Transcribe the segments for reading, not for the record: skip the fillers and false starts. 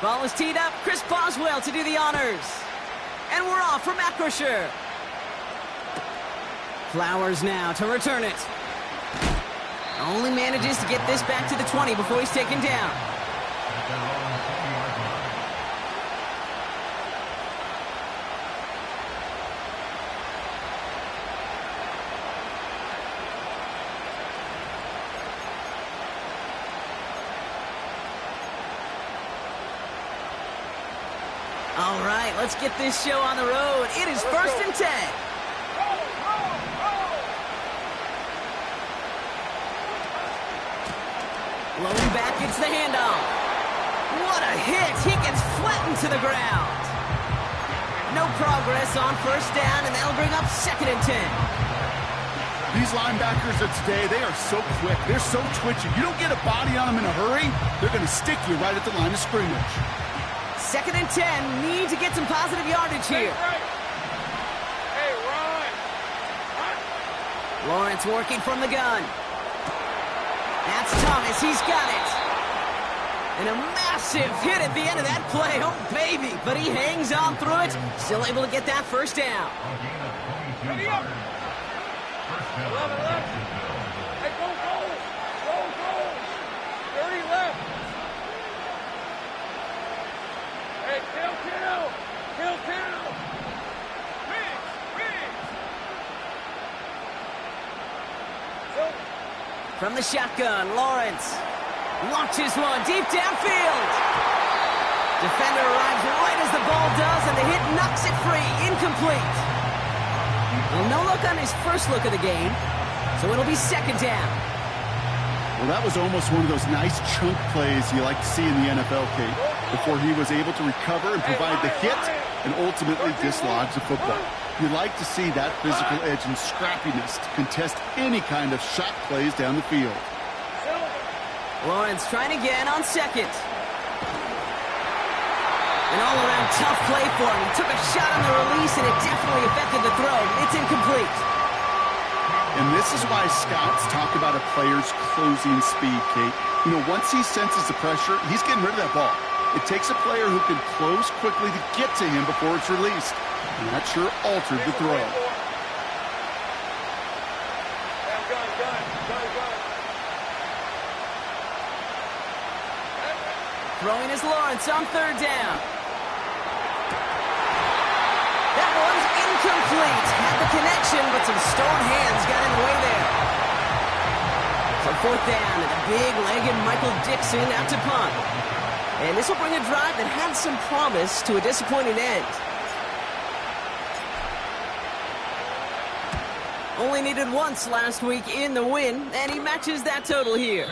Ball is teed up. Chris Boswell to do the honors. And we're off from Acrisure. Flowers now to return it. Only manages to get this back to the 20 before he's taken down. All right, let's get this show on the road. It is 1st and 10. Lone back gets the handoff. What a hit. He gets flattened to the ground. No progress on 1st down, and that'll bring up 2nd and 10. These linebackers of today, they are so quick. They're so twitchy. You don't get a body on them in a hurry, they're going to stick you right at the line of scrimmage. 2nd and 10. Need to get some positive yardage here. Hey, run. Lawrence working from the gun. That's Thomas. He's got it. And a massive hit at the end of that play. Oh, baby. But he hangs on through it. Still able to get that 1st down. Ready up. 11 left. Hey, go, go. Go, go. 30 left. Hey, kill. Kill. Wings. From the shotgun, Lawrence launches one deep downfield. Defender arrives right as the ball does, and the hit knocks it free. Incomplete. Well, no look on his first look of the game, so it'll be 2nd down. Well, that was almost one of those nice chunk plays you like to see in the NFL, Kate, before he was able to recover and provide the hit and ultimately dislodge the football. You like to see that physical edge and scrappiness to contest any kind of shot plays down the field. Lawrence trying again on 2nd. An all-around tough play for him. He took a shot on the release, and it definitely affected the throw. It's incomplete. And this is why scouts talk about a player's closing speed, Kate. You know, once he senses the pressure, he's getting rid of that ball. It takes a player who can close quickly to get to him before it's released. And that sure altered the throw. Throwing is Lawrence on 3rd down. That one's incomplete. Had the connection, but some stone hands got in the way there. So 4th down, and a big-legged Michael Dixon out to punt. And this will bring a drive that had some promise to a disappointing end. Only needed once last week in the win, and he matches that total here.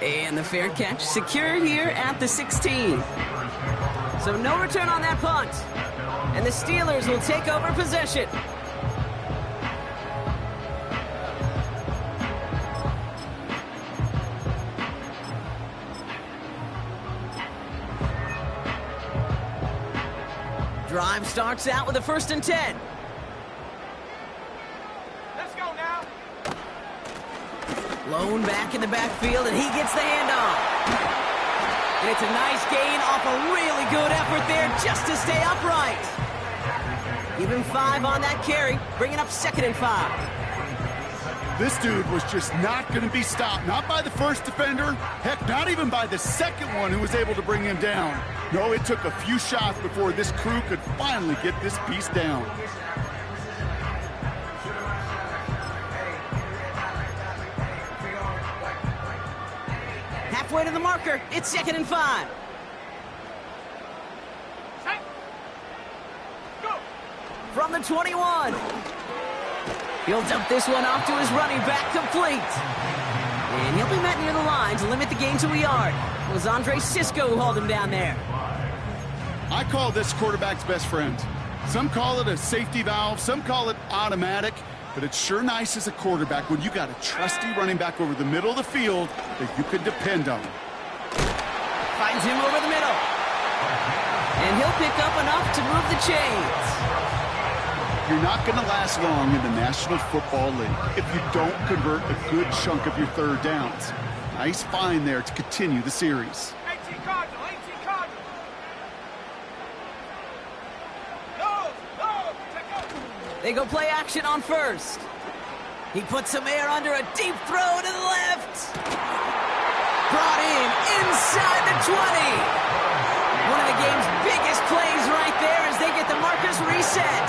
And the fair catch secure here at the 16. So no return on that punt. And the Steelers will take over possession. Drive starts out with a 1st and 10. Lone back in the backfield, and he gets the handoff. And it's a nice gain off a really good effort there just to stay upright. Even 5 on that carry, bringing up 2nd and 5. This dude was just not going to be stopped. Not by the first defender. Heck, not even by the second one who was able to bring him down. No, it took a few shots before this crew could finally get this piece down. Halfway to the marker, it's 2nd and 5. From the 21. He'll dump this one off to his running back, complete. And he'll be met near the line to limit the gain to a yard. It was Andre Cisco who hauled him down there. I call this quarterback's best friend. Some call it a safety valve, some call it automatic, but it's sure nice as a quarterback when you got a trusty running back over the middle of the field that you can depend on. Finds him over the middle. And he'll pick up enough to move the chains. You're not going to last long in the National Football League if you don't convert a good chunk of your third downs. Nice find there to continue the series. 18 Cardinal, 18 Cardinal. No, take out. They go play action on first. He puts some air under a deep throw to the left. Brought in inside the 20. One of the game's biggest plays right there as they get the markers reset.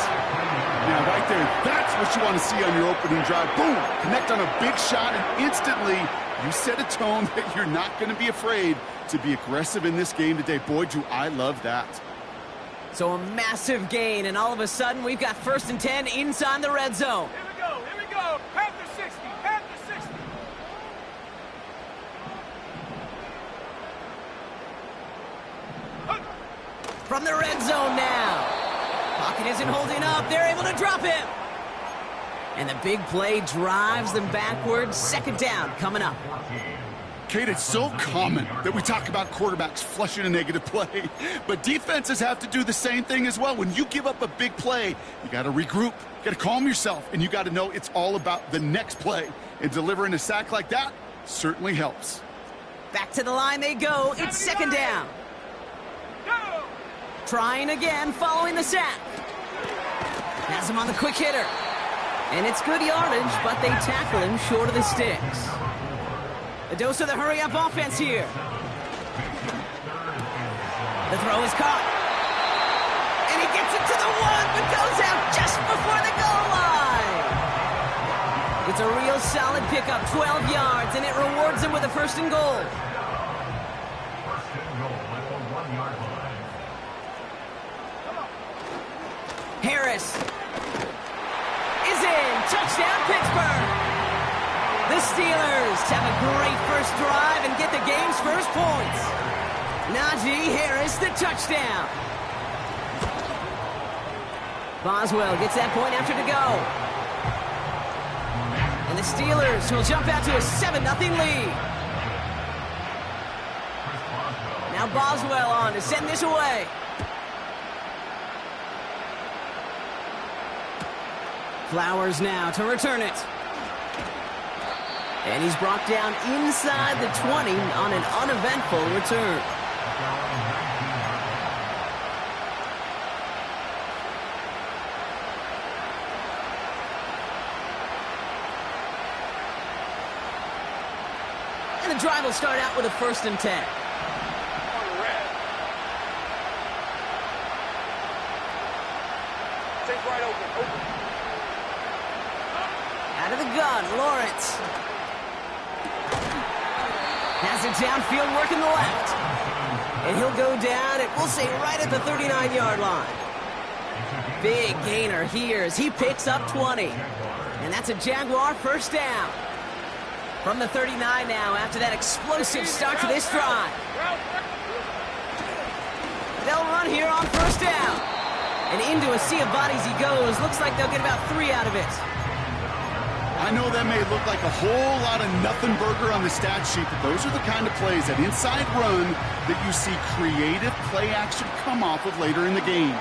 Now, right there, that's what you want to see on your opening drive. Boom! Connect on a big shot, and instantly you set a tone that you're not going to be afraid to be aggressive in this game today. Boy, do I love that. So a massive gain, and all of a sudden we've got 1st and 10 inside the red zone. Here we go. Panther 60, Panther 60. From the red zone now. Pocket isn't holding up. They're able to drop him. And the big play drives them backwards. 2nd down coming up. Kate, it's so common that we talk about quarterbacks flushing a negative play, but defenses have to do the same thing as well. When you give up a big play, you got to regroup, you got to calm yourself, and you got to know it's all about the next play. And delivering a sack like that certainly helps. Back to the line they go. It's 2nd down. Go. Trying again following the sack. Has him on the quick hitter. And it's good yardage, but they tackle him short of the sticks. A dose of the hurry-up offense here. The throw is caught. And he gets it to the 1, but goes out just before the goal line. It's a real solid pickup, 12 yards, and it rewards him with a 1st and goal. Harris is in. Touchdown, Pittsburgh. The Steelers have a great first drive and get the game's first points. Najee Harris, the touchdown. Boswell gets that point after to go. And the Steelers will jump out to a 7-0 lead. Now Boswell on to send this away. Flowers now to return it. And he's brought down inside the 20 on an uneventful return. And the drive will start out with a 1st and 10. Take right open. Out of the gun, Lawrence. Has it downfield, working the left. And he'll go down, and we'll say right at the 39-yard line. Big gainer here as he picks up 20. And that's a Jaguar 1st down. From the 39 now after that explosive start to this drive. They'll run here on 1st down. And into a sea of bodies he goes. Looks like they'll get about 3 out of it. I know that may look like a whole lot of nothing burger on the stat sheet, but those are the kind of plays, that inside run, that you see creative play action come off of later in the game.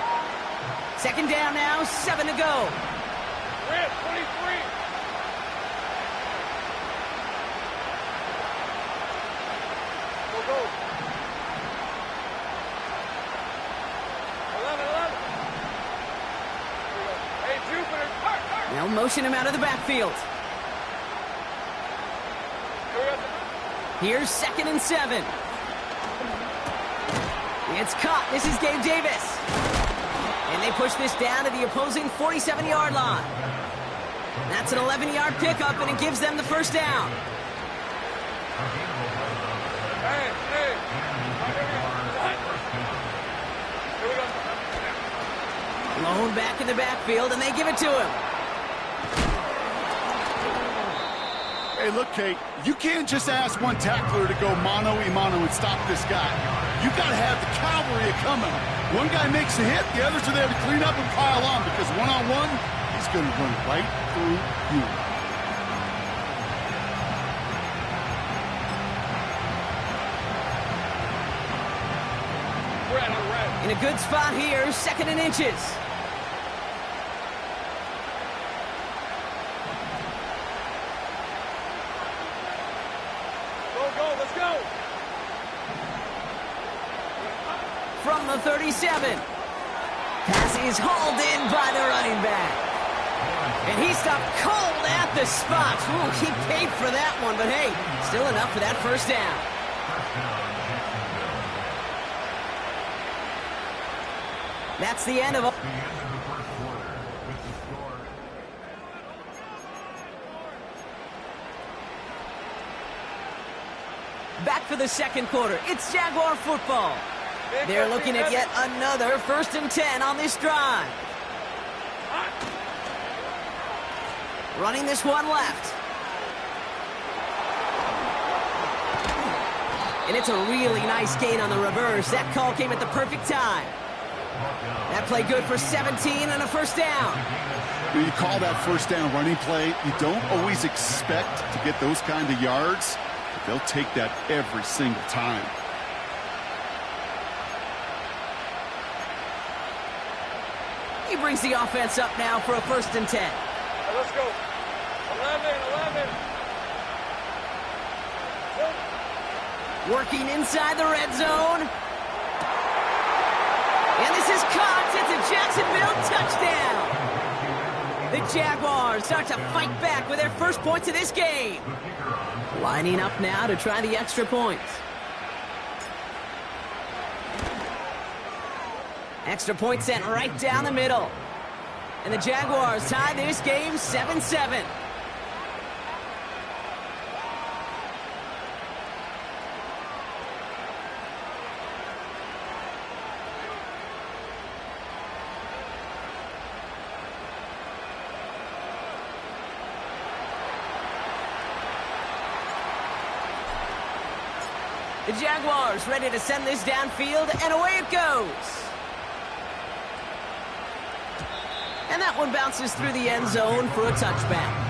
2nd down now, 7 to go. Red 23. Go. 11. Hey, Jupiter. Now motion him out of the backfield. Here's 2nd and 7. It's caught. This is Gabe Davis. And they push this down to the opposing 47-yard line. That's an 11-yard pickup, and it gives them the 1st down. Hey. Here we go. Lone back in the backfield, and they give it to him. Hey, look, Kate, you can't just ask one tackler to go mano-a-mano and stop this guy. You got to have the cavalry coming. One guy makes a hit, the others are there to clean up and pile on, because one-on-one, he's going to run right through you. In a good spot here, 2nd and inches. Go. Let's go. From the 37. Pass is hauled in by the running back. And he stopped cold at the spot. Ooh, he paid for that one, but hey, still enough for that first down. That's the end of it. Back for the second quarter. It's Jaguar football. They're looking at yet another 1st and 10 on this drive. Running this one left. And it's a really nice gain on the reverse. That call came at the perfect time. That play good for 17 and a first down. When you call that first down running play, you don't always expect to get those kind of yards, but they'll take that every single time. He brings the offense up now for a 1st and 10. Let's go. 11. Working inside the red zone. And this is caught. It's a Jacksonville touchdown. The Jaguars start to fight back with their first points of this game. Lining up now to try the extra points. Extra point sent right down the middle. And the Jaguars tie this game 7-7. The Jaguars ready to send this downfield, and away it goes. And that one bounces through the end zone for a touchback.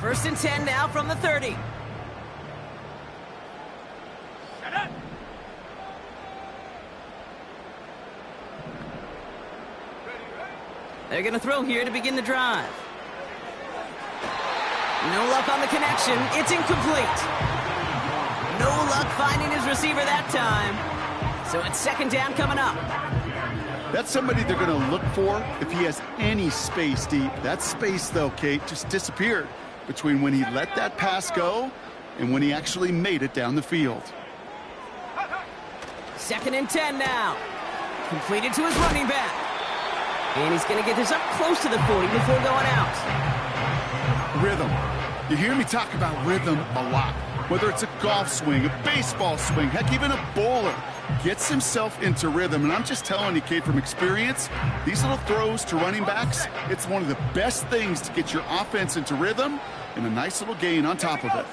First and 10 now from the 30. They're going to throw here to begin the drive. No luck on the connection. It's incomplete. No luck finding his receiver that time. So it's second down coming up. That's somebody they're going to look for if he has any space deep. That space, though, Kate, just disappeared between when he let that pass go and when he actually made it down the field. Second and 10 now. Completed to his running back. And he's going to get this up close to the 40 before going out. Rhythm. You hear me talk about rhythm a lot. Whether it's a golf swing, a baseball swing, heck, even a bowler gets himself into rhythm. And I'm just telling you, Kate, from experience, these little throws to running backs, it's one of the best things to get your offense into rhythm and a nice little gain on top of it.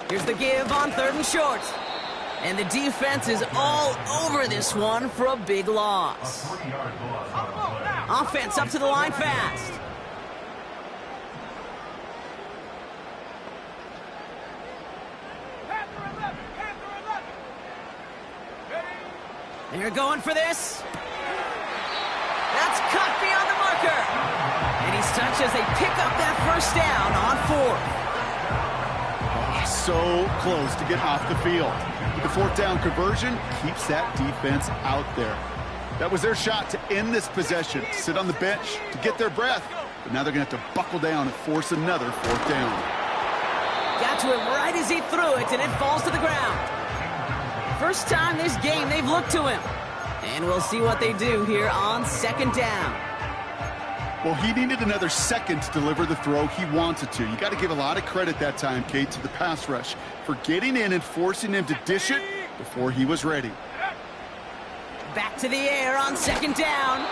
Here's the give on 3rd and short. And the defense is all over this one for a big loss. Offense up to the line fast. They're going for this. That's cut beyond the marker. And he's touched as they pick up that first down on 4th. So close to get off the field. The 4th down conversion keeps that defense out there. That was their shot to end this possession, to sit on the bench, to get their breath. But now they're going to have to buckle down and force another 4th down. Got to him right as he threw it, and it falls to the ground. First time this game they've looked to him. And we'll see what they do here on 2nd down. Well, he needed another second to deliver the throw he wanted to. You got to give a lot of credit that time, Kate, to the pass rush for getting in and forcing him to dish it before he was ready. Back to the air on 2nd down.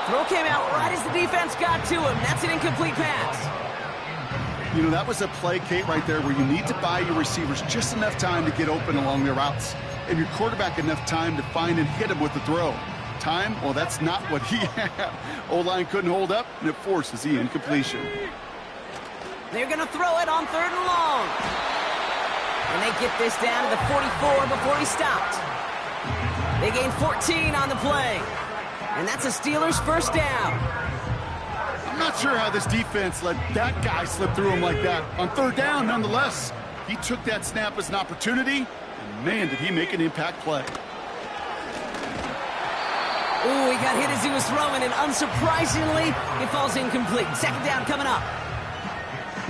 Throw came out right as the defense got to him. That's an incomplete pass. You know, that was a play, Kate, right there where you need to buy your receivers just enough time to get open along their routes and your quarterback enough time to find and hit him with the throw. time. Well, that's not what he had. O-line couldn't hold up, and it forces the incompletion. They're going to throw it on 3rd and long. And they get this down to the 44 before he stopped. They gain 14 on the play. And that's a Steelers first down. I'm not sure how this defense let that guy slip through him like that. On 3rd down, nonetheless, he took that snap as an opportunity, and man, did he make an impact play. Ooh, he got hit as he was throwing, and unsurprisingly, it falls incomplete. 2nd down coming up.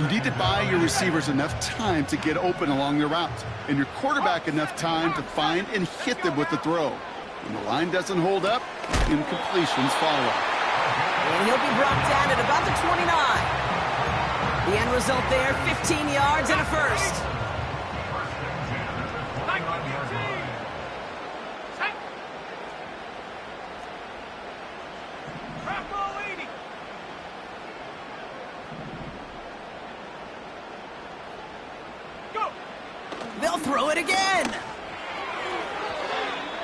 You need to buy your receivers enough time to get open along their route, and your quarterback enough time to find and hit them with the throw. When the line doesn't hold up, incompletions follow. And he'll be brought down at about the 29. The end result there, 15 yards and a first. They'll throw it again.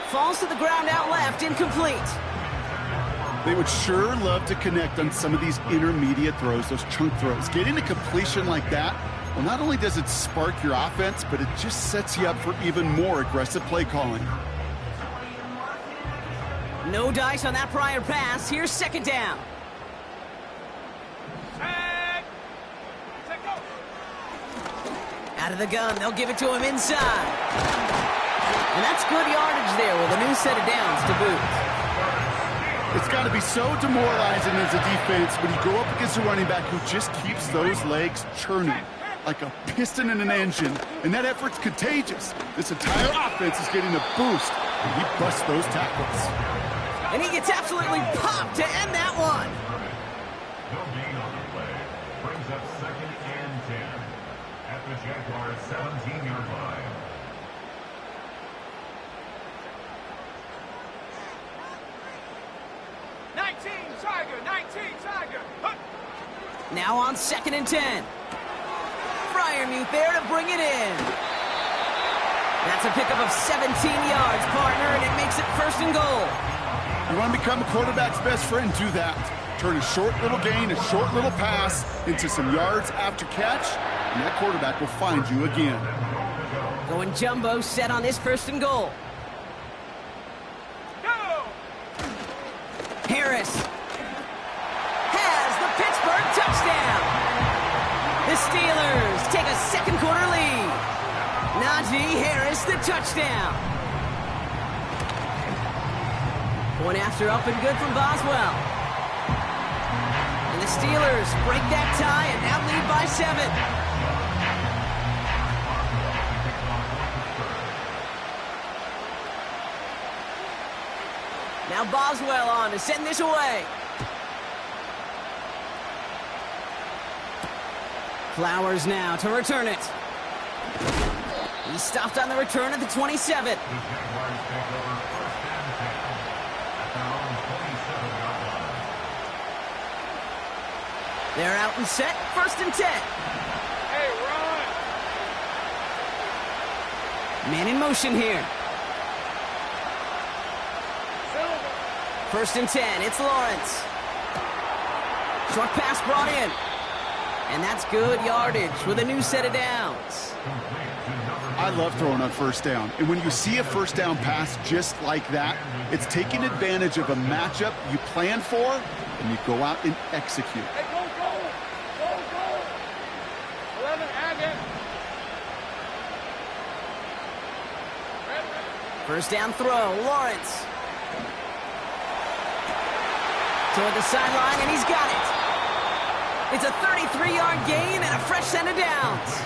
Falls to the ground out left, incomplete. They would sure love to connect on some of these intermediate throws, those chunk throws. Getting a completion like that, well, not only does it spark your offense, but it just sets you up for even more aggressive play calling. No dice on that prior pass. Here's 2nd down. Out of the gun, they'll give it to him inside. And that's good yardage there with a new set of downs to boot. It's got to be so demoralizing as a defense when you go up against a running back who just keeps those legs churning like a piston in an engine, and that effort's contagious. This entire offense is getting a boost, and he busts those tackles. And he gets absolutely popped to end that one. No gain on the play. Brings up 2nd and 10 at the Jaguars' 17-yard line. Now on 2nd and 10. Freiermuth there to bring it in. That's a pickup of 17 yards, partner, and it makes it 1st and goal. You want to become a quarterback's best friend, do that. Turn a short little gain, a short little pass into some yards after catch, and that quarterback will find you again. Going jumbo set on this 1st and goal. Harris has the Pittsburgh touchdown. The Steelers take a 2nd quarter lead. Najee Harris the touchdown. Point after up and good from Boswell. And the Steelers break that tie and now lead by 7. Now Boswell on to send this away. Flowers now to return it. He stopped on the return at the 27. They're out and set, 1st and 10. Hey, run! Man in motion here. 1st and 10, it's Lawrence. Short pass brought in. And that's good yardage with a new set of downs. I love throwing on 1st down. And when you see a 1st down pass just like that, it's taking advantage of a matchup you plan for, and you go out and execute. Hey, go, go! Go, go! 11, add it! 1st down throw, Lawrence. Toward the sideline, and he's got it. It's a 33-yard gain and a fresh set of downs.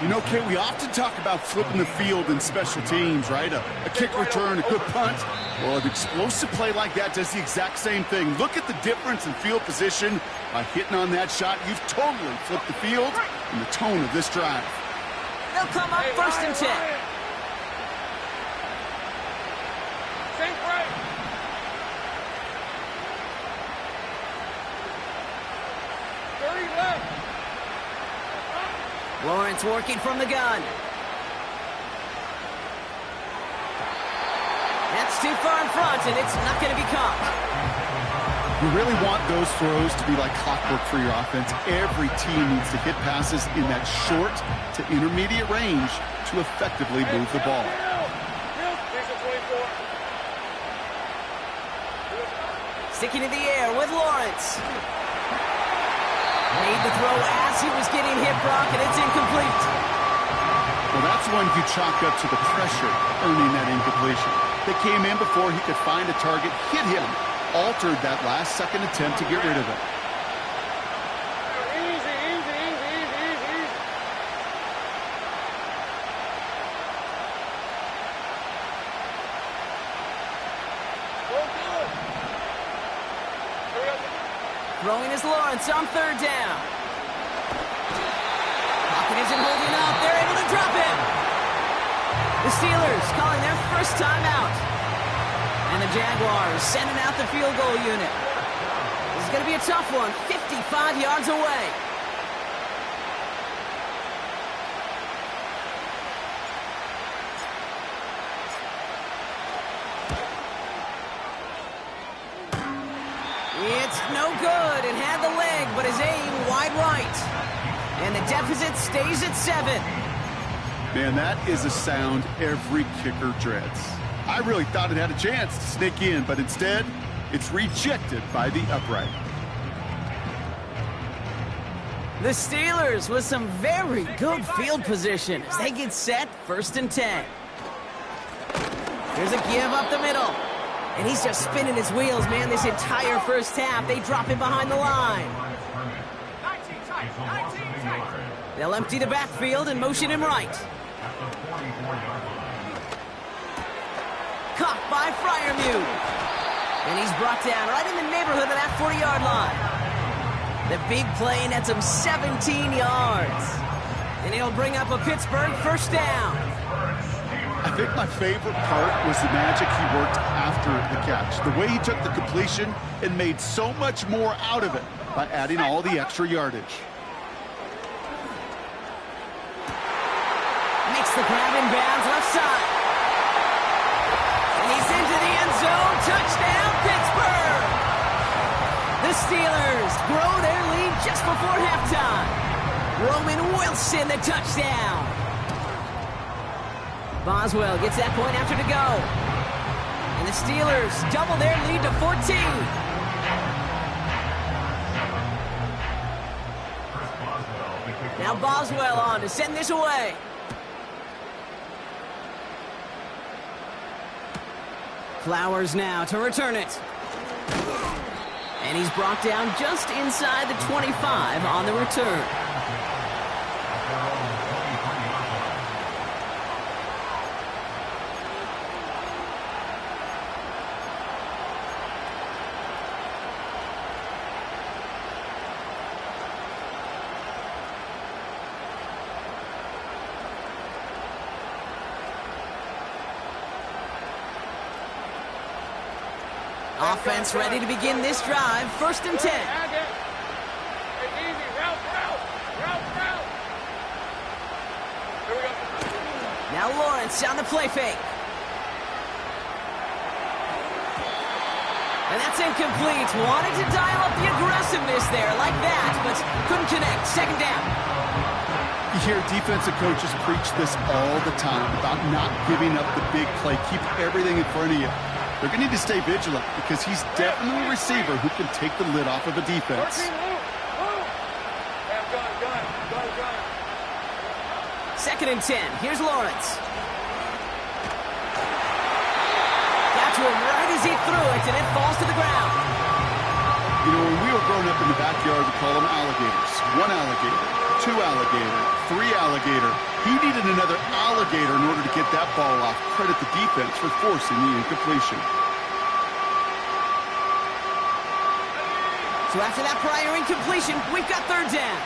You know, Kate, we often talk about flipping the field in special teams, right? A kick return, a good punt. Well, an explosive play like that does the exact same thing. Look at the difference in field position. By hitting on that shot, you've totally flipped the field and the tone of this drive. They'll come up 1st and 10. Think right. Lawrence working from the gun. That's too far in front, and it's not going to be caught. You really want those throws to be like clockwork for your offense. Every team needs to hit passes in that short to intermediate range to effectively move the ball. Sticking in the air with Lawrence. Made the throw as he was getting hit, Brock, and it's incomplete. Well, that's one you chalk up to the pressure earning that incompletion. They came in before he could find a target, hit him, altered that last-second attempt to get rid of it. Throwing is Lawrence on third down. Pocket isn't holding up. They're able to drop him. The Steelers calling their first timeout. And the Jaguars sending out the field goal unit. This is going to be a tough one. 55 yards away. It's no good. It had the leg, but his aim wide right. And the deficit stays at 7. Man, that is a sound every kicker dreads. I really thought it had a chance to sneak in, but instead, it's rejected by the upright. The Steelers with some very good field position as they get set, 1st and 10. Here's a give up the middle. And he's just spinning his wheels, man, this entire first half. They drop him behind the line. They'll empty the backfield and motion him right. Caught by Freiermuth. And he's brought down right in the neighborhood of that 40-yard line. The big play nets him 17 yards. And he'll bring up a Pittsburgh first down. I think my favorite part was the magic he worked after the catch. The way he took the completion and made so much more out of it by adding all the extra yardage. Makes the grab in bounds left side. And he's into the end zone. Touchdown, Pittsburgh! The Steelers grow their lead just before halftime. Roman Wilson, the touchdown. Boswell gets that point after to go. And the Steelers double their lead to 14. Now Boswell on to send this away. Flowers now to return it. And he's brought down just inside the 25 on the return. Offense ready to begin this drive. 1st and 10. Now Lawrence on the play fake. And that's incomplete. Wanted to dial up the aggressiveness there like that, but couldn't connect. 2nd down. You hear defensive coaches preach this all the time about not giving up the big play. Keep everything in front of you. They're going to need to stay vigilant because he's definitely a receiver who can take the lid off of a defense. 2nd and 10. Here's Lawrence. Got to him right as he threw it, and it falls to the ground. You know, when we were growing up in the backyard, we call them alligators. 1 alligator, 2 alligator, 3 alligator. He needed another alligator in order to get that ball off. Credit the defense for forcing the incompletion. So after that prior incompletion, we've got 3rd down.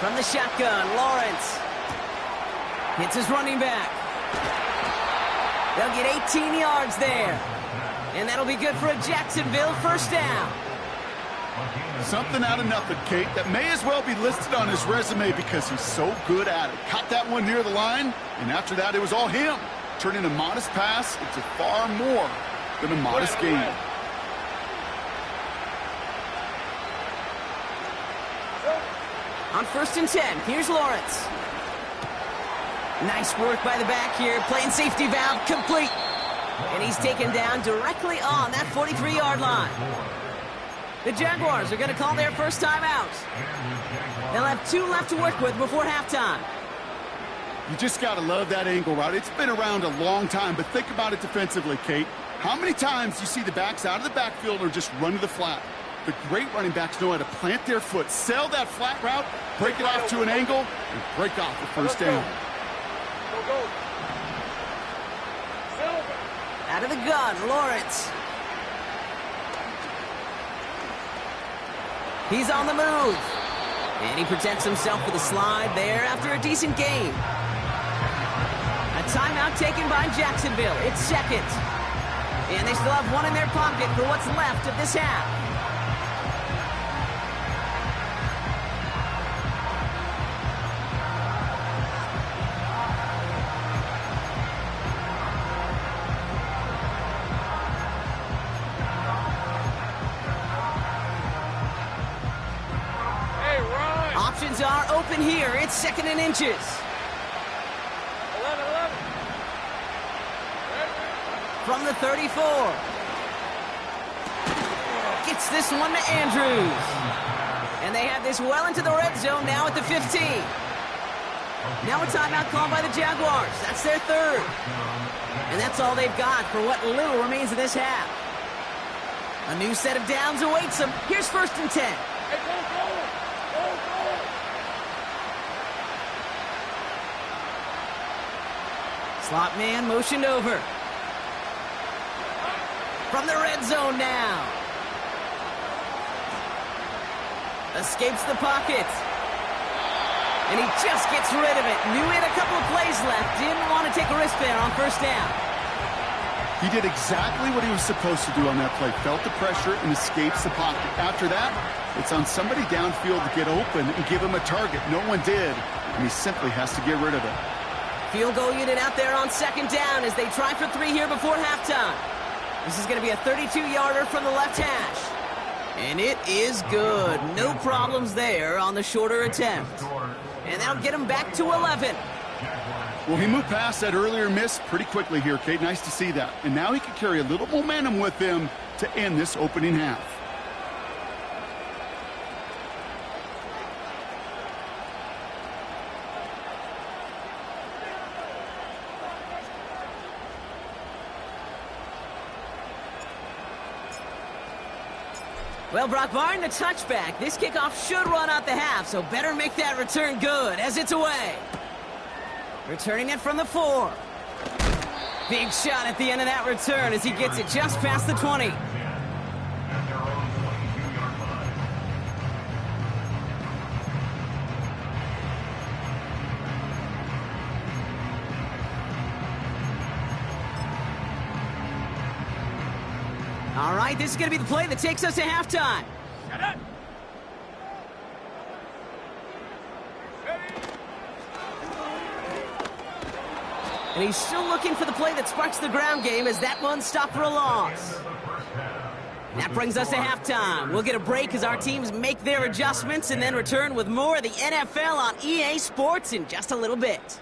From the shotgun, Lawrence hits his running back. They'll get 18 yards there. And that'll be good for a Jacksonville first down. Something out of nothing, Kate, that may as well be listed on his resume because he's so good at it. Caught that one near the line, and after that, it was all him. Turning a modest pass into far more than a modest gain. On 1st and 10, here's Lawrence. Nice work by the back here, playing safety valve complete. And he's taken down directly on that 43-yard line. The Jaguars are going to call their first timeout. They'll have 2 left to work with before halftime. You just got to love that angle route. It's been around a long time, but think about it defensively, Kate. How many times do you see the backs out of the backfield or just run to the flat? The great running backs know how to plant their foot, sell that flat route, break it off to an angle, and break off the first down. Out of the gun, Lawrence. He's on the move. And he protects himself with a slide there after a decent gain. A timeout taken by Jacksonville. It's second. And they still have one in their pocket for what's left of this half. Options are open here. It's 2nd and inches. 11. From the 34. Gets this one to Andrews. And they have this well into the red zone now at the 15. Now a timeout called by the Jaguars. That's their 3rd. And that's all they've got for what little remains of this half. A new set of downs awaits them. Here's 1st and 10. Hey, go. Slot man motioned over. From the red zone now. Escapes the pocket. And he just gets rid of it. Knew he had a couple of plays left. Didn't want to take a risk there on 1st down. He did exactly what he was supposed to do on that play. Felt the pressure and escapes the pocket. After that, it's on somebody downfield to get open and give him a target. No one did, and he simply has to get rid of it. Field goal unit out there on 2nd down as they try for 3 here before halftime. This is going to be a 32-yarder from the left hash. And it is good. No problems there on the shorter attempt. And that'll get him back to 11. Well, he moved past that earlier miss pretty quickly here, Kate. Nice to see that. And now he can carry a little momentum with him to end this opening half. Well, Brock, barring the touchback, this kickoff should run out the half, so better make that return good as it's away. Returning it from the 4. Big shot at the end of that return as he gets it just past the 20. All right, this is going to be the play that takes us to halftime. And he's still looking for the play that sparks the ground game as that one stopped for a loss. That brings us to halftime. We'll get a break as our teams make their adjustments and then return with more of the NFL on EA Sports in just a little bit.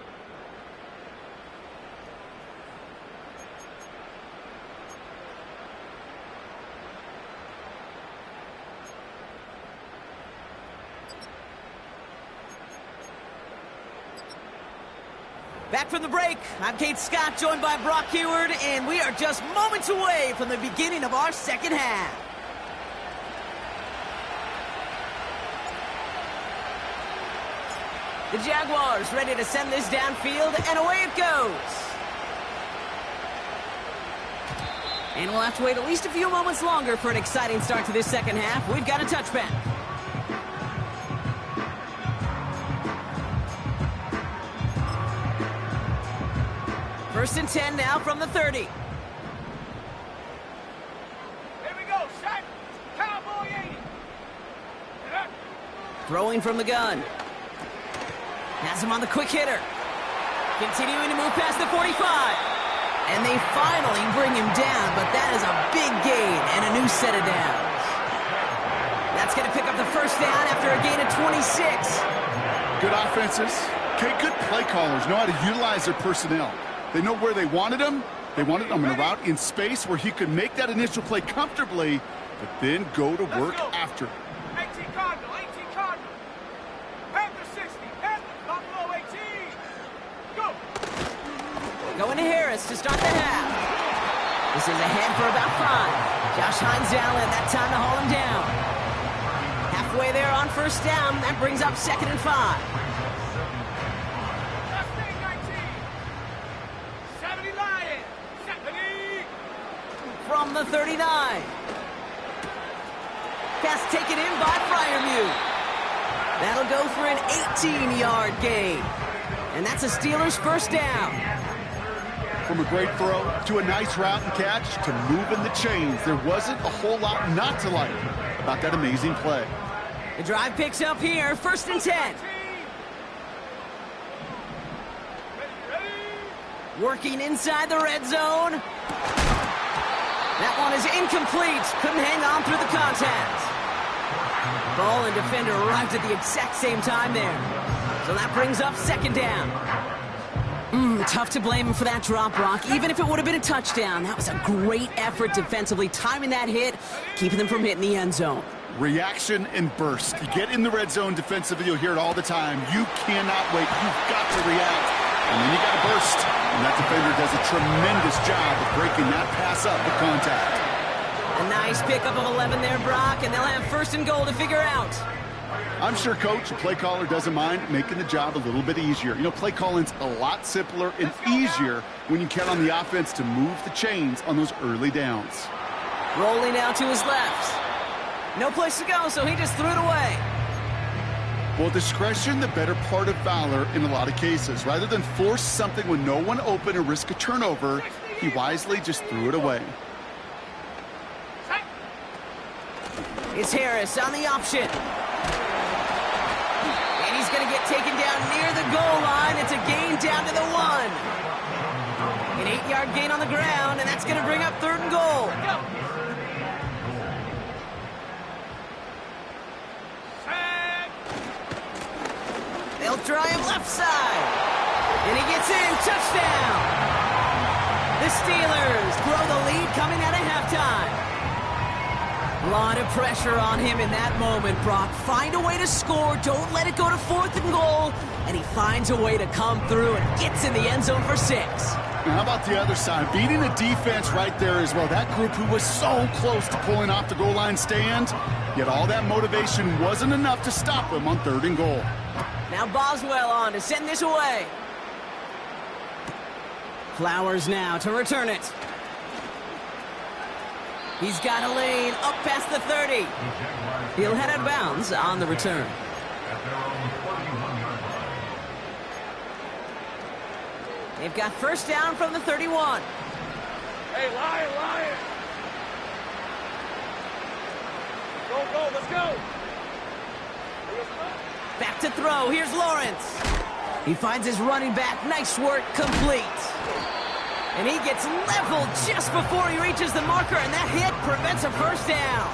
Back from the break, I'm Kate Scott, joined by Brock Heward, and we are just moments away from the beginning of our second half. The Jaguars ready to send this downfield, and away it goes. And we'll have to wait at least a few moments longer for an exciting start to this second half. We've got a touchback. First and 10 now from the 30. Here we go, shot. Cowboy 80. Throwing from the gun. Has him on the quick hitter. Continuing to move past the 45. And they finally bring him down, but that is a big gain and a new set of downs. That's going to pick up the first down after a gain of 26. Good offenses. Okay, good play callers know how to utilize their personnel. They know where they wanted him. They wanted him in a route in space where he could make that initial play comfortably, but then go to work after. 18 Cardinal, 18 Cardinal. Panther 60, Panther, Buffalo 18. Go. Going to Harris to start the half. This is ahead for about 5. Josh Hines down, and that time to haul him down. Halfway there on first down. That brings up 2nd and 5. Last thing, 19. 70 Lions. 70. From the 39. Pass taken in by Fryermuth. That'll go for an 18-yard gain. And that's a Steelers first down. From a great throw to a nice route and catch to moving the chains, there wasn't a whole lot not to like about that amazing play. The drive picks up here, 1st and 10. Working inside the red zone. That one is incomplete. Couldn't hang on through the contact. Ball and defender arrived at the exact same time there. So that brings up 2nd down. Tough to blame him for that drop, Brock. Even if it would have been a touchdown, that was a great effort defensively, timing that hit, keeping them from hitting the end zone. Reaction and burst. You get in the red zone defensively, you'll hear it all the time. You cannot wait. You've got to react. And then you got to burst. And that defender does a tremendous job of breaking that pass up with contact. A nice pickup of 11 there, Brock, and they'll have 1st and goal to figure out. I'm sure Coach, the play caller, doesn't mind making the job a little bit easier. You know, play calling's a lot simpler and easier when you count on the offense to move the chains on those early downs. Rolling out to his left. No place to go, so he just threw it away. Well, discretion, the better part of valor in a lot of cases. Rather than force something when no one open or risk a turnover, he wisely just threw it away. It's Harris on the option. And he's going to get taken down near the goal line. It's a gain down to the 1. An 8-yard gain on the ground, and that's going to bring up 3rd and goal. They'll try him left side. And he gets in. Touchdown. The Steelers throw the lead coming out of halftime. A lot of pressure on him in that moment, Brock. Find a way to score. Don't let it go to 4th and goal. And he finds a way to come through and gets in the end zone for 6. Now, how about the other side? Beating the defense right there as well. That group who was so close to pulling off the goal line stand, yet all that motivation wasn't enough to stop them on 3rd and goal. Now Boswell on to send this away. Flowers now to return it. He's got a lane up past the 30. He'll head out of bounds on the return. They've got first down from the 31. Hey, Lion. Go, let's go. Back to throw. Here's Lawrence. He finds his running back. Nice work. Complete. And he gets leveled just before he reaches the marker, and that hit prevents a first down.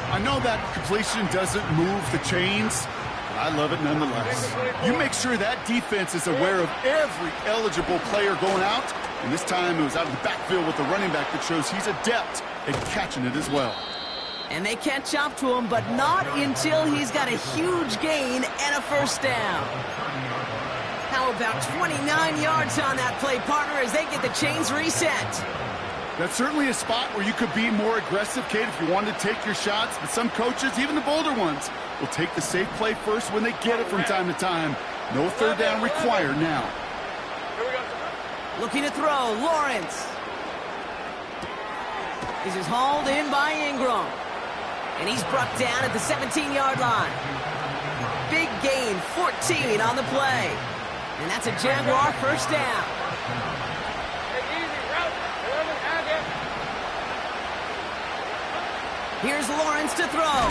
I know that completion doesn't move the chains, but I love it nonetheless. You make sure that defense is aware of every eligible player going out, and this time it was out of the backfield with the running back that shows he's adept at catching it as well. And they catch up to him, but not until he's got a huge gain and a first down. How about 29 yards on that play, partner, as they get the chains reset? That's certainly a spot where you could be more aggressive, Kate, if you wanted to take your shots. But some coaches, even the bolder ones, will take the safe play first when they get it from time to time. No 3rd down required now. Looking to throw, Lawrence. This is hauled in by Ingram. And he's brought down at the 17-yard line. Big gain, 14 on the play. And that's a Jaguar first down. Here's Lawrence to throw.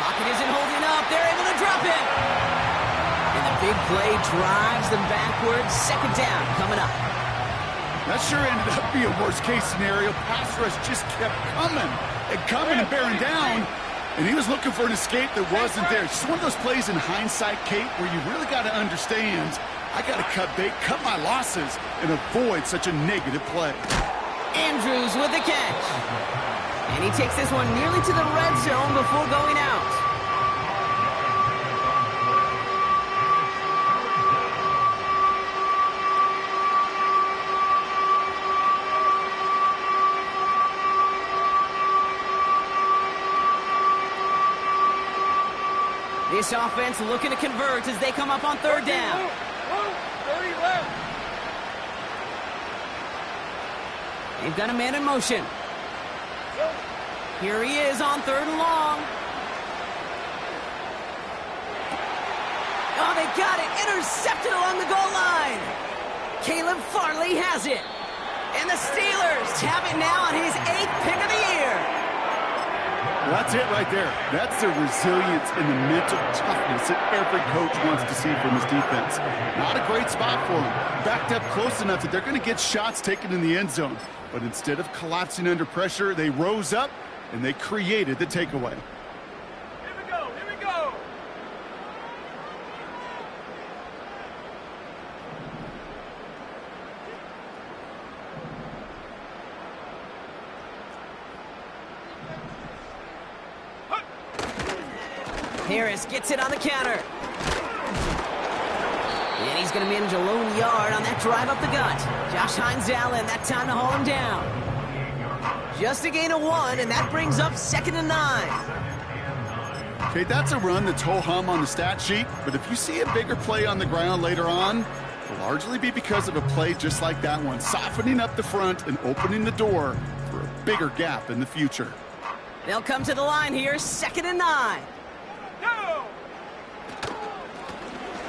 Pocket isn't holding up. They're able to drop it. And the big play drives them backwards. Second down coming up. That sure ended up being a worst-case scenario. Pass rush just kept coming and bearing down. And he was looking for an escape that wasn't there. It's just one of those plays in hindsight, Kate, where you really got to understand, I got to cut bait, cut my losses, and avoid such a negative play. Andrews with the catch. And he takes this one nearly to the red zone before going out. This offense looking to convert as they come up on third down. 30 left. They've got a man in motion. Here he is on third and long. Oh, they got it. Intercepted along the goal line. Caleb Farley has it. And the Steelers have it now on his 8th pick of the year. Well, that's it right there. That's the resilience and the mental toughness that every coach wants to see from his defense. Not a great spot for him. Backed up close enough that they're going to get shots taken in the end zone. But instead of collapsing under pressure, they rose up and they created the takeaway. Here we go. Here we go. Harris gets it on the counter. And he's going to manage a lone yard on that drive up the gut. Josh Hines-Allen, that time to haul him down. Just a gain of 1, and that brings up 2nd and 9. Okay, that's a run that's ho-hum on the stat sheet, but if you see a bigger play on the ground later on, it'll largely be because of a play just like that one, softening up the front and opening the door for a bigger gap in the future. They'll come to the line here, 2nd and 9. No.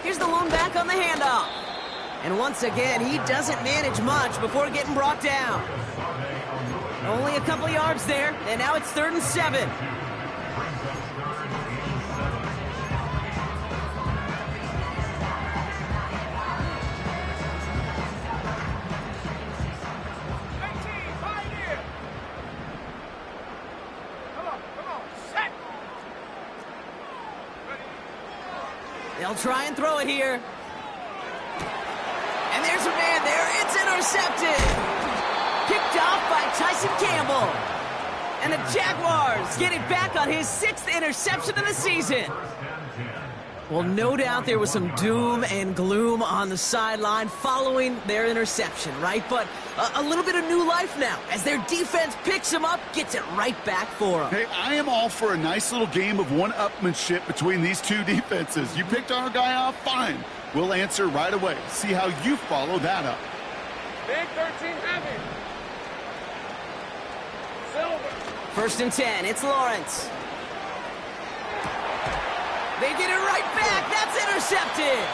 Here's the lone back on the handoff. And once again, he doesn't manage much before getting brought down. Only a couple yards there, and now it's 3rd and 7. They'll try and throw it here. And there's a man there. It's intercepted. Picked off by Tyson Campbell. And the Jaguars get it back on his 6th interception of the season. Well, no doubt there was some doom and gloom on the sideline following their interception, right? But a little bit of new life now as their defense picks him up, gets it right back for them. Hey, I am all for a nice little game of one-upmanship between these two defenses. You picked our guy off, fine. We'll answer right away. See how you follow that up. Big 13 heavy. Silver. 1st and 10, it's Lawrence. They get it right back. That's intercepted.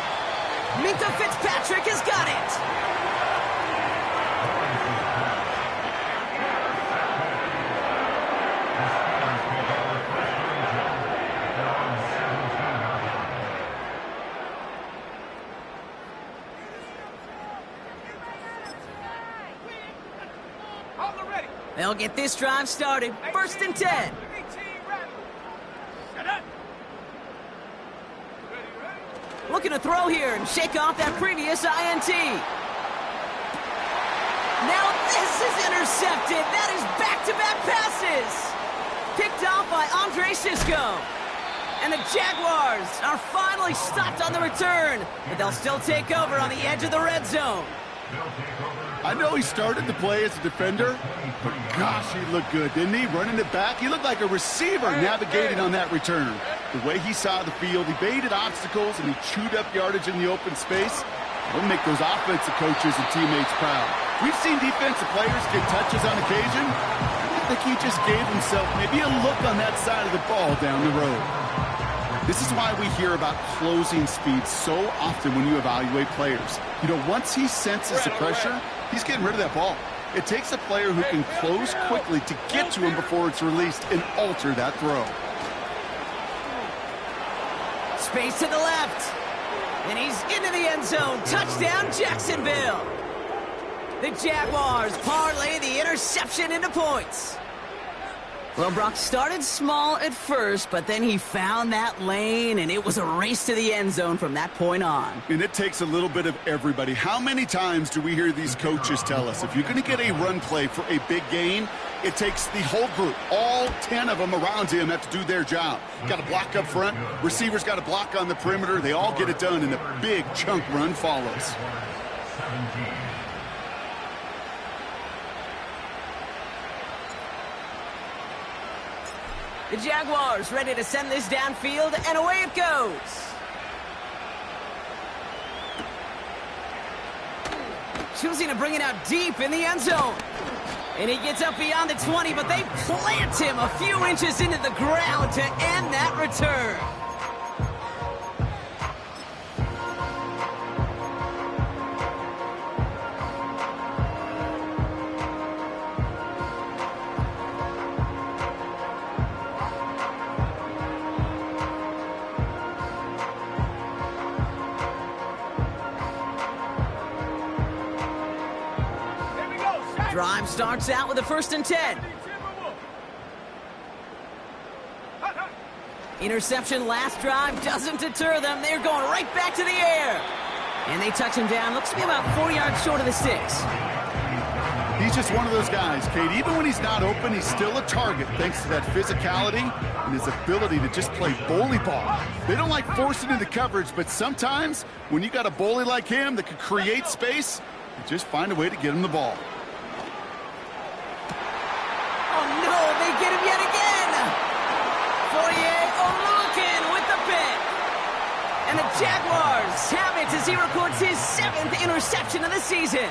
Minka Fitzpatrick has got it. They'll get this drive started. 1st and 10. Looking to throw here and shake off that previous INT. Now this is intercepted. That is back-to-back passes. Picked off by Andre Sisco. And the Jaguars are finally stopped on the return, but they'll still take over on the edge of the red zone. I know he started the play as a defender, but gosh, he looked good, didn't he? Running it back, he looked like a receiver navigating on that return. The way he saw the field, he baited obstacles, and he chewed up yardage in the open space. It'll make those offensive coaches and teammates proud. We've seen defensive players get touches on occasion. I think he just gave himself maybe a look on that side of the ball down the road. This is why we hear about closing speed so often when you evaluate players. You know, once he senses the pressure, he's getting rid of that ball. It takes a player who can close quickly to get to him before it's released and alter that throw. space to the left. And he's into the end zone. Touchdown, Jacksonville. The Jaguars parlay the interception into points. Well, Brock started small at first, but then he found that lane, and it was a race to the end zone from that point on. And it takes a little bit of everybody. How many times do we hear these coaches tell us, if you're going to get a run play for a big gain, it takes the whole group, all 10 of them around him have to do their job. Got to block up front, receivers got to block on the perimeter. They all get it done, and a big chunk run follows. 17. The Jaguars ready to send this downfield, and away it goes. Choosing to bring it out deep in the end zone. And he gets up beyond the 20, but they plant him a few inches into the ground to end that return. Drive starts out with a 1st and 10. Interception last drive doesn't deter them. They're going right back to the air. And they touch him down. Looks to be about 4 yards short of the sticks. He's just one of those guys, Kate. Even when he's not open, he's still a target thanks to that physicality and his ability to just play bully ball. They don't like forcing into coverage, but sometimes when you got a bully like him that can create space, you just find a way to get him the ball. Oh, no, they get him yet again. Olukin with the pick. And the Jaguars have it as he records his 7th interception of the season.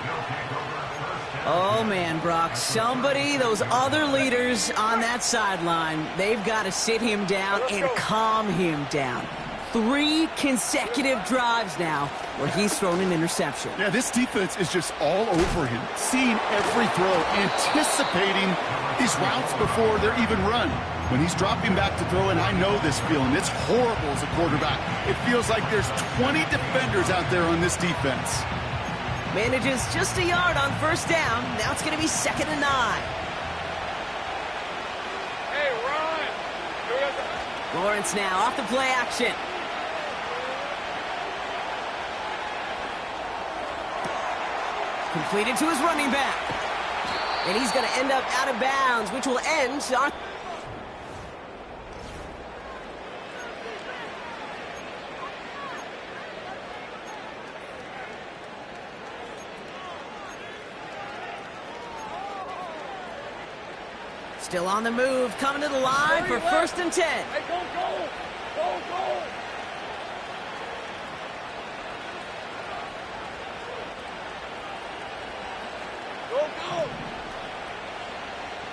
Oh, man, Brock, somebody, those other leaders on that sideline, they've got to sit him down and calm him down. 3 consecutive drives now where he's thrown an interception. Yeah, this defense is just all over him, seeing every throw, anticipating these routes before they're even run. When he's dropping back to throw, and I know this feeling, it's horrible as a quarterback. It feels like there's 20 defenders out there on this defense. Manages just a yard on 1st down. Now it's going to be 2nd and 9. Hey, run! Lawrence now off the play action. Completed to his running back. And he's going to end up out of bounds, which will end on... Still on the move, coming to the line for 1st and 10. Hey, go! Go! Go!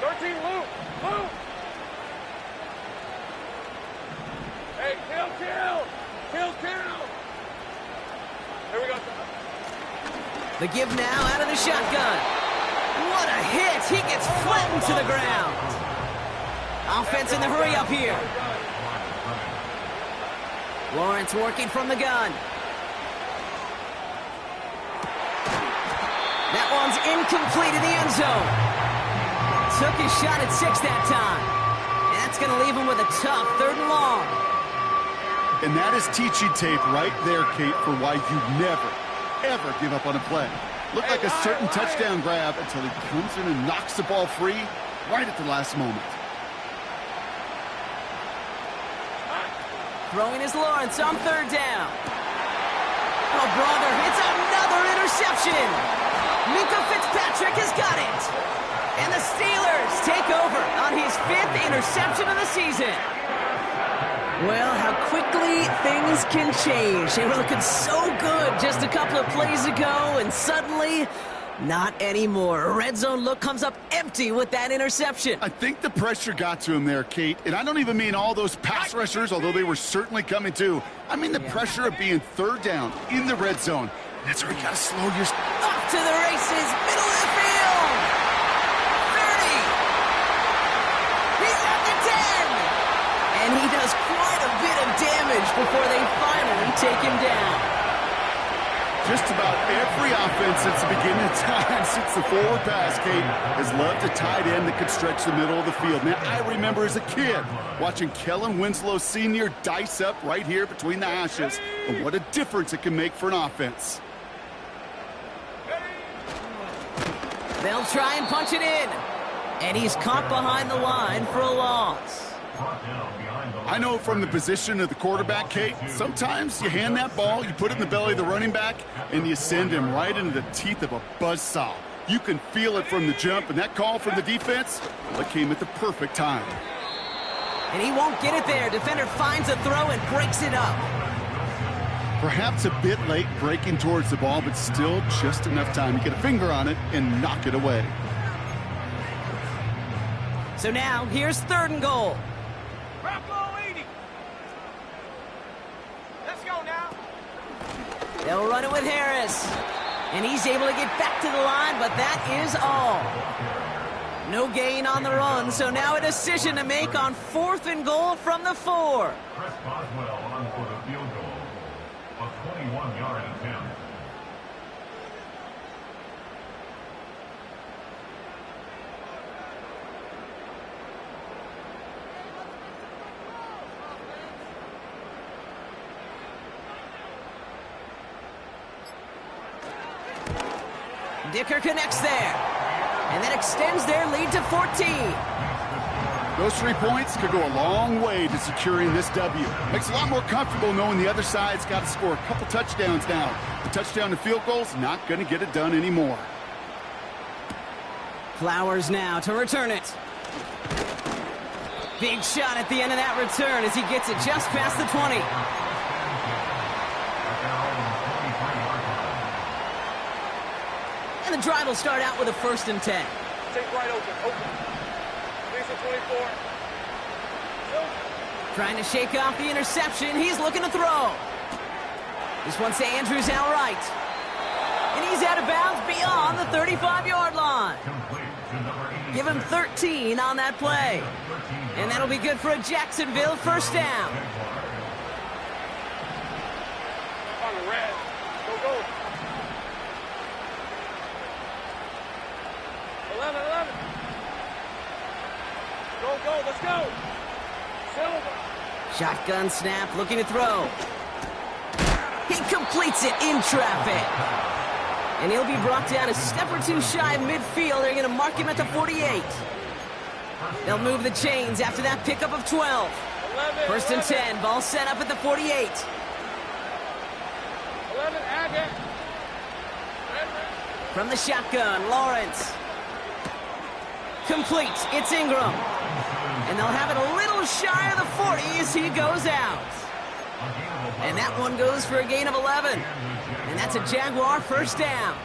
13, Luke! Hey, kill! Here we go. The give now out of the shotgun. What a hit! He gets flattened to the ground. Offense in the hurry up here. Lawrence working from the gun. That one's incomplete in the end zone. Took his shot at 6 that time. And that's going to leave him with a tough 3rd and long. And that is teaching tape right there, Kate, for why you never, ever give up on a play. Looked like a certain touchdown grab until he comes in and knocks the ball free right at the last moment. Throwing is Lawrence on 3rd down. Oh, brother, it's another interception. Minka Fitzpatrick has got it. And the Steelers take over on his 5th interception of the season. Well, how quickly things can change. They were looking so good just a couple of plays ago, and suddenly, not anymore. A red zone look comes up empty with that interception. I think the pressure got to him there, Kate. And I don't even mean all those pass rushers, although they were certainly coming too. I mean the pressure of being 3rd down in the red zone. That's where you got to slow your... Off to the races, middle of the field. 30. He's at the 10. And he does quite a bit of damage before they finally take him down. Just about every offense since the beginning of time, since the forward pass, Kate, has loved a tight end that could stretch the middle of the field. Now, I remember as a kid watching Kellen Winslow Sr. dice up right here between the hashes, and what a difference it can make for an offense. They'll try and punch it in. And he's caught behind the line for a loss. I know from the position of the quarterback, Kate, sometimes you hand that ball, you put it in the belly of the running back, and you send him right into the teeth of a buzzsaw. You can feel it from the jump, and that call from the defense, well, it came at the perfect time. And he won't get it there. Defender finds a throw and breaks it up. Perhaps a bit late breaking towards the ball, but still just enough time to get a finger on it and knock it away. So now, here's 3rd and goal. Buffalo 80. Let's go now. They'll run it with Harris. And he's able to get back to the line, but that is all. No gain on the run, so now a decision to make on 4th and goal from the 4. Chris Boswell on for the field goal. A 21-yard attempt. Dicker connects there. And that extends their lead to 14. Those 3 points could go a long way to securing this W. Makes it a lot more comfortable knowing the other side's got to score a couple touchdowns now. The touchdown to field goal's not going to get it done anymore. Flowers now to return it. Big shot at the end of that return as he gets it just past the 20. And the drive will start out with a 1st and 10. Take right open. Please for 24. Trying to shake off the interception. He's looking to throw. This one's to Andrews outright. And he's out of bounds beyond the 35-yard line. Give him 13 on that play. And that'll be good for a Jacksonville 1st down. On the red. Go. 11. Go. Let's go. Silver. Shotgun snap, looking to throw. He completes it in traffic. And he'll be brought down a step or 2 shy of midfield. They're going to mark him at the 48. They'll move the chains after that pickup of 12. 1st and 10, ball set up at the 48. 11, Agate. From the shotgun, Lawrence. Complete, it's Ingram. And they'll have it a little shy of the 40 as he goes out. And that one goes for a gain of 11. And that's a Jaguar 1st down.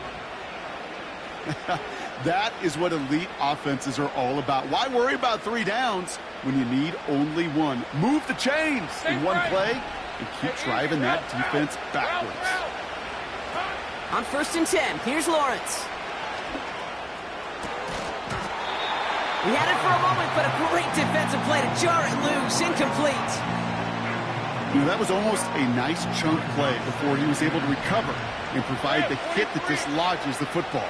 That is what elite offenses are all about. Why worry about 3 downs when you need only 1? Move the chains in one play and keep driving that defense backwards. On 1st and 10, here's Lawrence. He had it for a moment, but a great defensive play to jar it loose. Incomplete. You know, that was almost a nice chunk play before he was able to recover and provide the hit that dislodges the football.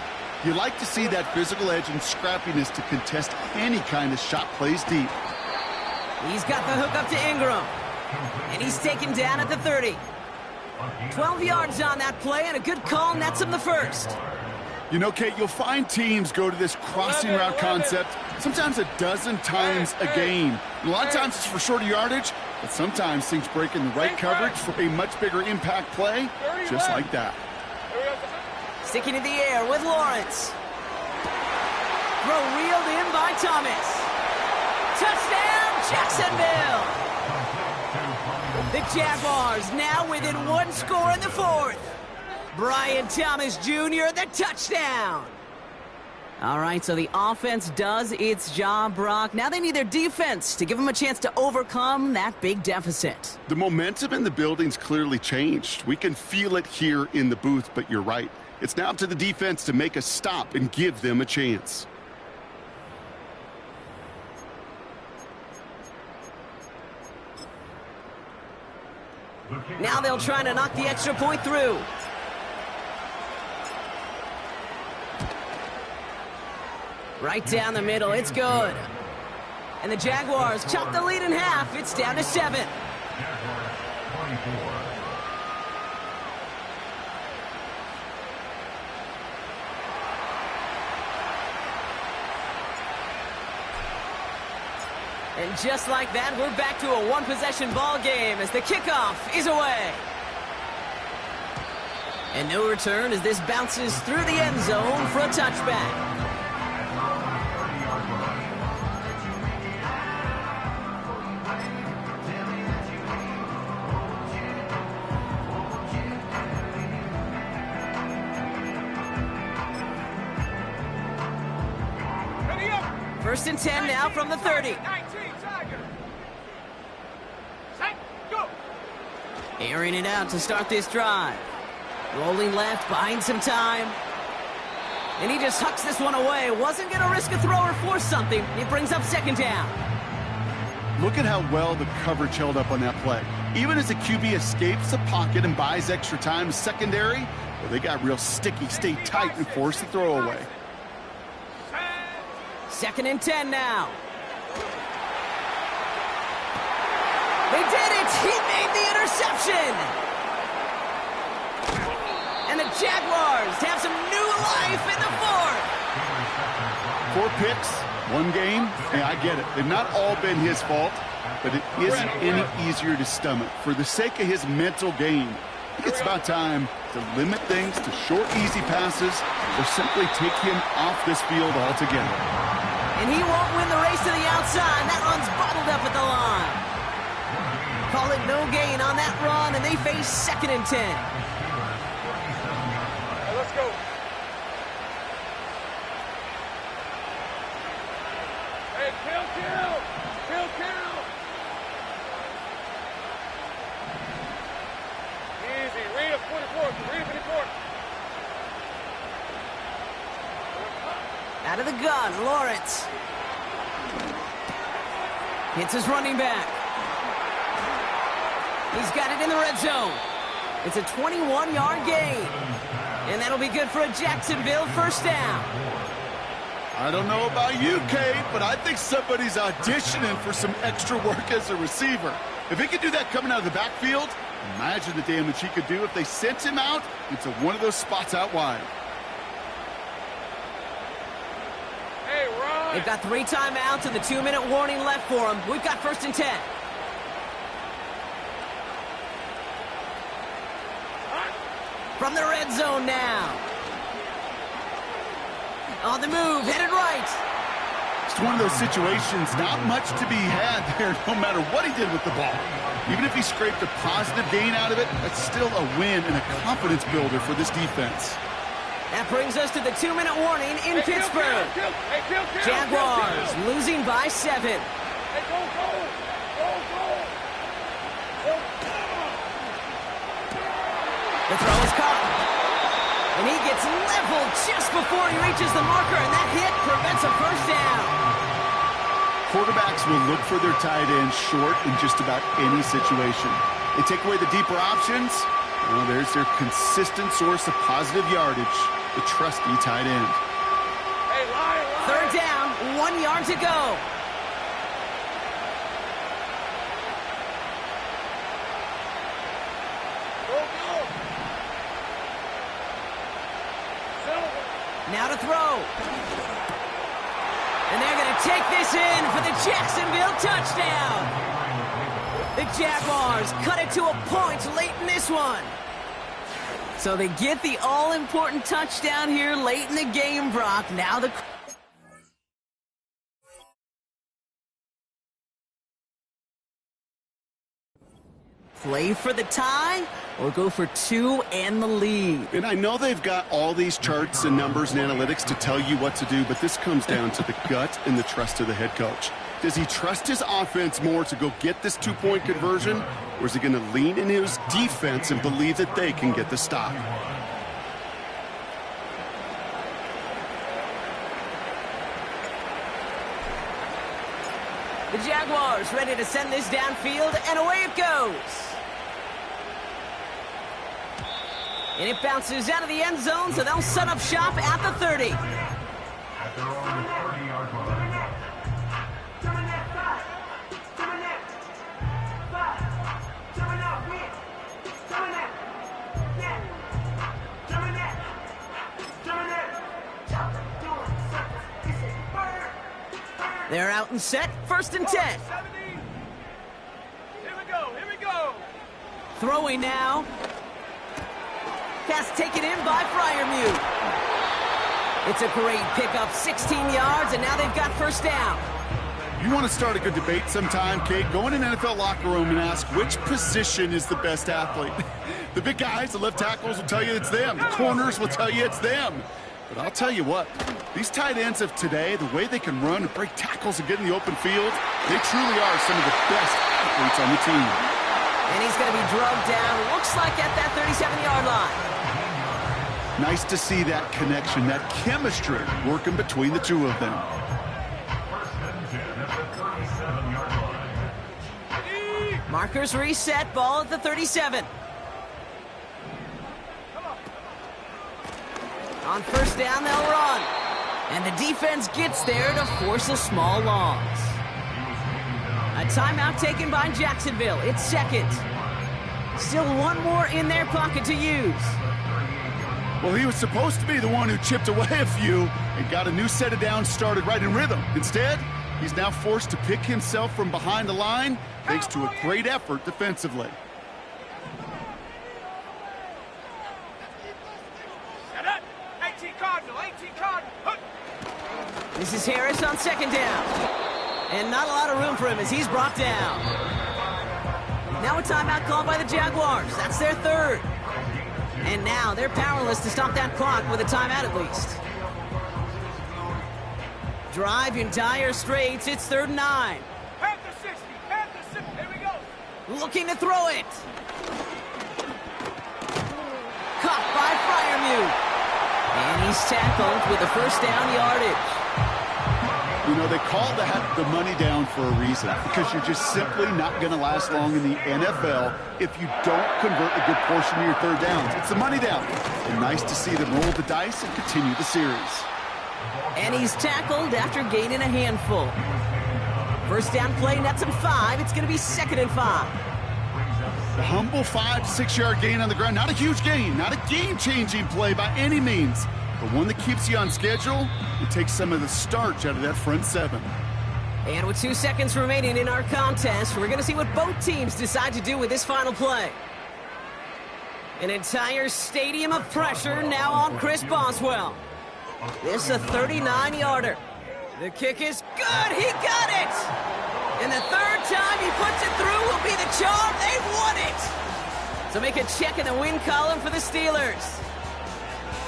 You like to see that physical edge and scrappiness to contest any kind of shot plays deep. He's got the hook up to Ingram. And he's taken down at the 30. 12 yards on that play, and a good call nets him the 1st. You know, Kate, you'll find teams go to this crossing route concept sometimes a dozen times a game. And a lot of times it's for shorter yardage, but sometimes things break in the right coverage for a much bigger impact play, just like that. Sticking in the air with Lawrence. Throw reeled in by Thomas. Touchdown, Jacksonville! The Jaguars now within 1 score in the 4th. Brian Thomas Jr., the touchdown. All right, so the offense does its job, Brock. Now they need their defense to give them a chance to overcome that big deficit. The momentum in the building's clearly changed. We can feel it here in the booth, but you're right. It's now up to the defense to make a stop and give them a chance. Now they'll try to knock the extra point through. Right down the middle, it's good. And the Jaguars chop the lead in half. It's down to 7. Jaguars 24. And just like that, we're back to a one-possession ball game as the kickoff is away. And no return as this bounces through the end zone for a touchback. First and 10 now from the 30. 19, Tiger. Set, go. Airing it out to start this drive. Rolling left, buying some time. And he just hucks this one away. Wasn't going to risk a throw or force something. It brings up second down. Look at how well the coverage held up on that play. Even as the QB escapes the pocket and buys extra time, secondary, well, they got real sticky, stay tight, and force the throw away. Second and 10 now. They did it! He made the interception! And the Jaguars have some new life in the fourth. 4 picks, 1 game. Yeah, I get it. They've not all been his fault, but it isn't any easier to stomach. For the sake of his mental game, I think it's about time to limit things to short, easy passes or simply take him off this field altogether. And he won't win the race to the outside. That run's bottled up at the line. Call it no gain on that run, and they face second and 10. Hey, let's go. Hey, kill. Easy. Read a 44. Out of the gun, Lawrence. Hits his running back. He's got it in the red zone. It's a 21-yard gain. And that'll be good for a Jacksonville first down. I don't know about you, Kate, but I think somebody's auditioning for some extra work as a receiver. If he could do that coming out of the backfield, imagine the damage he could do if they sent him out into one of those spots out wide. They've got 3 timeouts and the 2-minute warning left for them. We've got first and 10. From the red zone now. On the move, headed right. It's one of those situations, not much to be had there no matter what he did with the ball. Even if he scraped a positive gain out of it, that's still a win and a confidence builder for this defense. That brings us to the 2-minute warning in Pittsburgh. Jaguars losing by 7. Hey, go. The throw is caught. And he gets leveled just before he reaches the marker, and that hit prevents a first down. Quarterbacks will look for their tight end short in just about any situation. They take away the deeper options. Well, there's their consistent source of positive yardage, the trusty tight end. Hey, line. Third down, 1 yard to go. Now to throw. And they're going to take this in for the Jacksonville touchdown. The Jaguars cut it to a point late in this one. So they get the all-important touchdown here late in the game, Brock. Now the... Play for the tie or go for 2 and the lead. And I know they've got all these charts and numbers and analytics to tell you what to do, but this comes down to the gut and the trust of the head coach. Does he trust his offense more to go get this 2-point conversion, or is he going to lean in his defense and believe that they can get the stop? The Jaguars ready to send this downfield, and away it goes. And it bounces out of the end zone, so they'll set up shop at the 30. At their own 30-yard line. They're out and set, 1st and 10. 70. Here we go. Throwing now. Pass taken in by Fryermuth. It's a great pickup, 16 yards, and now they've got 1st down. You want to start a good debate sometime, Kate? Go in an NFL locker room and ask which position is the best athlete. The big guys, the left tackles will tell you it's them. The corners will tell you it's them. But I'll tell you what, these tight ends of today, the way they can run and break tackles and get in the open field, they truly are some of the best athletes on the team. And he's going to be drugged down, looks like at that 37-yard line. Nice to see that connection, that chemistry working between the two of them. 1st and 10 at the 37-yard line. Markers reset, ball at the 37. On 1st down, they'll run. And the defense gets there to force a small loss. A timeout taken by Jacksonville. It's 2nd. Still one more in their pocket to use. Well, he was supposed to be the one who chipped away a few and got a new set of downs started right in rhythm. Instead, he's now forced to pick himself from behind the line thanks to a great effort defensively. This is Harris on 2nd down. And not a lot of room for him as he's brought down. Now a timeout called by the Jaguars. That's their 3rd. And now they're powerless to stop that clock with a timeout at least. Drive in dire straits. It's 3rd and 9. At the 60. Here we go. Looking to throw it. Caught by Fryermuth. And he's tackled with the 1st down yardage. You know, they call that the money down for a reason, because you're just simply not going to last long in the NFL if you don't convert a good portion of your 3rd downs. It's the money down. And nice to see them roll the dice and continue the series. And he's tackled after gaining a handful. 1st down play, nets him 5. It's going to be 2nd and 5. A humble 5 to 6 yard gain on the ground. Not a huge gain, not a game-changing play by any means, but one that keeps you on schedule. It takes some of the starch out of that front 7. And with 2 seconds remaining in our contest, we're going to see what both teams decide to do with this final play. An entire stadium of pressure now on Chris Boswell. This is a 39-yarder. The kick is good. He got it. And the 3rd time he puts it through will be the charm. They've won it. So make a check in the win column for the Steelers.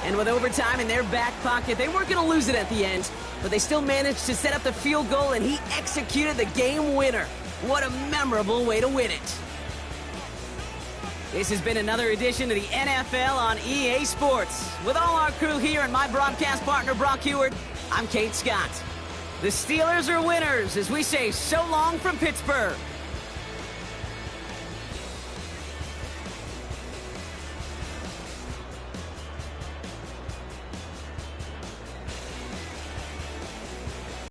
And with overtime in their back pocket, they weren't going to lose it at the end, but they still managed to set up the field goal, and he executed the game winner. What a memorable way to win it. This has been another edition of the NFL on EA Sports. With all our crew here and my broadcast partner, Brock Heward, I'm Kate Scott. The Steelers are winners as we say so long from Pittsburgh.